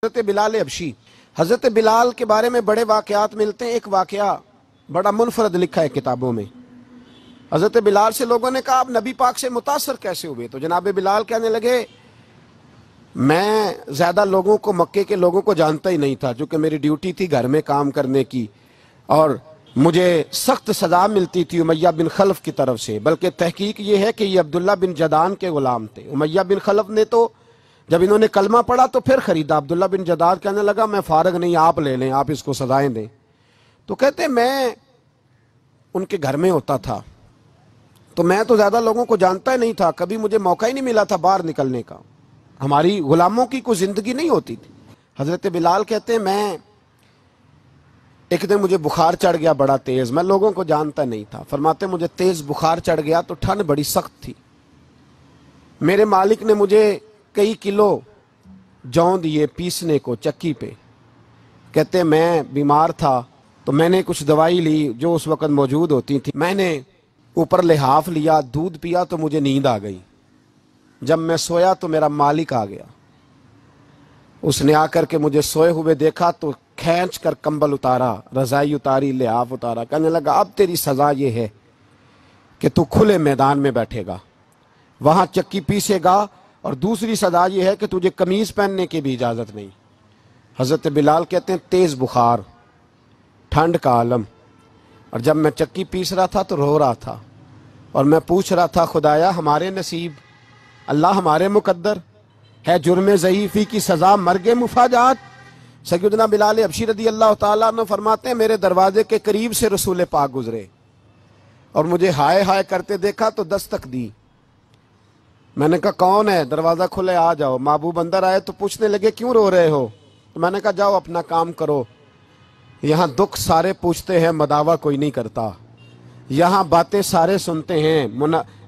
حضرت بلال حبشی، حضرت بلال کے بارے میں بڑے واقعات ملتے ہیں۔ ایک واقعہ بڑا منفرد لکھا ہے کتابوں میں۔ حضرت بلال سے لوگوں نے کہا آپ نبی پاک سے متاثر کیسے ہوئے؟ تو جناب بلال کہنے لگے میں زیادہ لوگوں کو، مکے کے لوگوں کو جانتا ہی نہیں تھا، چونکہ میری ڈیوٹی تھی گھر میں کام کرنے کی، اور مجھے سخت سزا ملتی تھی امیہ بن خلف کی طرف سے۔ بلکہ تحقیق یہ ہے کہ یہ عبداللہ بن جدان کے غلام تھے۔ امیہ بن خلف نے تو جب انہوں نے کلمہ پڑھا تو پھر خریدا۔ عبداللہ بن جدان کہنے لگا میں فارغ نہیں، آپ لے لیں، آپ اس کو سزائیں دیں۔ تو کہتے میں ان کے گھر میں ہوتا تھا، تو میں تو زیادہ لوگوں کو جانتا ہی نہیں تھا، کبھی مجھے موقع ہی نہیں ملا تھا باہر نکلنے کا، ہماری غلاموں کی کوئی زندگی نہیں ہوتی تھی۔ حضرت بلال کہتے ہیں میں ایک دن مجھے بخار چڑھ گیا بڑا تیز، میں لوگوں کو جانتا نہیں تھا۔ فرماتے مجھے تیز بخار چڑھ گیا تو ٹھنڈ بڑی سخت تھی، میرے مالک نے مجھے کئی کلو جوں دیے پیسنے کو چکی پہ۔ کہتے میں بیمار تھا تو میں نے کچھ دوائی لی جو اس وقت موجود ہوتی تھی، میں نے اوپر لحاف لیا، دودھ پیا تو مجھے نیند آ گئی۔ جب میں سویا تو میرا مالک آ گیا، اس نے آ کر کے مجھے سوئے ہوئے دیکھا تو کھینچ کر کمبل اتارا، رضائی اتاری، لحاف اتارا، کہنے لگا اب تیری سزا یہ ہے کہ تو کھلے میدان میں بیٹھے گا، وہاں چکی پیسے گا، اور دوسری سزا یہ ہے کہ تجھے قمیض پہننے کی بھی اجازت نہیں۔ حضرت بلال کہتے ہیں تیز بخار، ٹھنڈ کا عالم، اور جب میں چکی پیس رہا تھا تو رو رہا تھا، اور میں پوچھ رہا تھا خدایا ہمارے نصیب، اللہ ہمارے مقدر ہے جرم ضعیفی کی سزا مرگ مفاجات۔ سیدنا بلال حبشی رضی اللہ تعالیٰ عنہ فرماتے ہیں میرے دروازے کے قریب سے رسول پاک گزرے اور مجھے ہائے ہائے کرتے دیکھا تو دستک دی۔ میں نے کہا کون ہے؟ دروازہ کھلے آ جاؤ۔ محبوب اندر آئے تو پوچھنے لگے کیوں رو رہے ہو؟ تو میں نے کہا جاؤ اپنا کام کرو، یہاں دکھ سارے پوچھتے ہیں مداوا کوئی نہیں کرتا، یہاں باتیں سارے سنتے ہیں،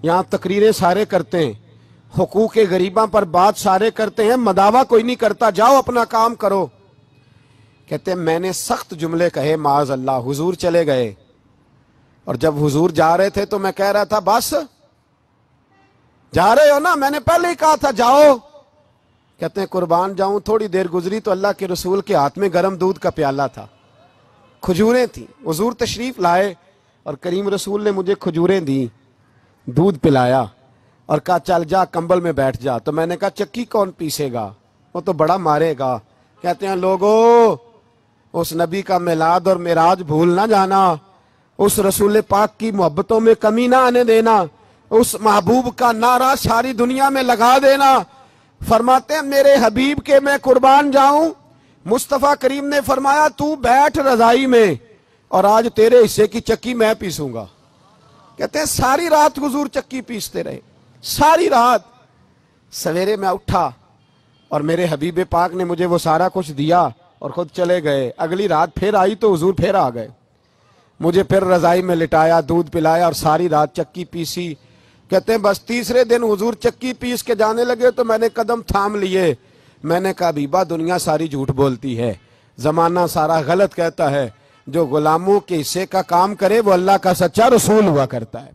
یہاں تقریریں سارے کرتے ہیں، حقوق غریباں پر بات سارے کرتے ہیں، مداوا کوئی نہیں کرتا، جاؤ اپنا کام کرو۔ کہتے ہیں میں نے سخت جملے کہے معاذ اللہ، حضور چلے گئے، اور جب حضور جا رہے تھے تو میں کہہ رہا تھا بس جا رہے ہو نا، میں نے پہلے ہی کہا تھا جاؤ۔ کہتے ہیں قربان جاؤں، تھوڑی دیر گزری تو اللہ کے رسول کے ہاتھ میں گرم دودھ کا پیالہ تھا، کھجوریں تھیں، حضور تشریف لائے اور کریم رسول نے مجھے کھجوریں دی، دودھ پلایا اور کہا چل جا کمبل میں بیٹھ جا۔ تو میں نے کہا چکی کون پیسے گا، وہ تو بڑا مارے گا۔ کہتے ہیں لوگو اس نبی کا میلاد اور معراج بھول نہ جانا، اس رسول پاک کی محبتوں میں کمی نہ آنے دینا، اس محبوب کا نعرہ ساری دنیا میں لگا دینا۔ فرماتے ہیں میرے حبیب کے میں قربان جاؤں، مصطفیٰ کریم نے فرمایا تو بیٹھ رضائی میں اور آج تیرے حصے کی چکی میں پیسوں گا۔ کہتے ہیں ساری رات حضور چکی پیستے رہے، ساری رات۔ سویرے میں اٹھا اور میرے حبیب پاک نے مجھے وہ سارا کچھ دیا اور خود چلے گئے۔ اگلی رات پھر آئی تو حضور پھر آ گئے، مجھے پھر رضائی میں لٹایا، دودھ پلایا اور ساری رات چکی پیسی۔ کہتے ہیں بس تیسرے دن حضور چکی پیس کے جانے لگے تو میں نے قدم تھام لیے، میں نے کہا بیبا دنیا ساری جھوٹ بولتی ہے، زمانہ سارا غلط کہتا ہے، جو غلاموں کے حصے کا کام کرے وہ اللہ کا سچا رسول ہوا کرتا ہے۔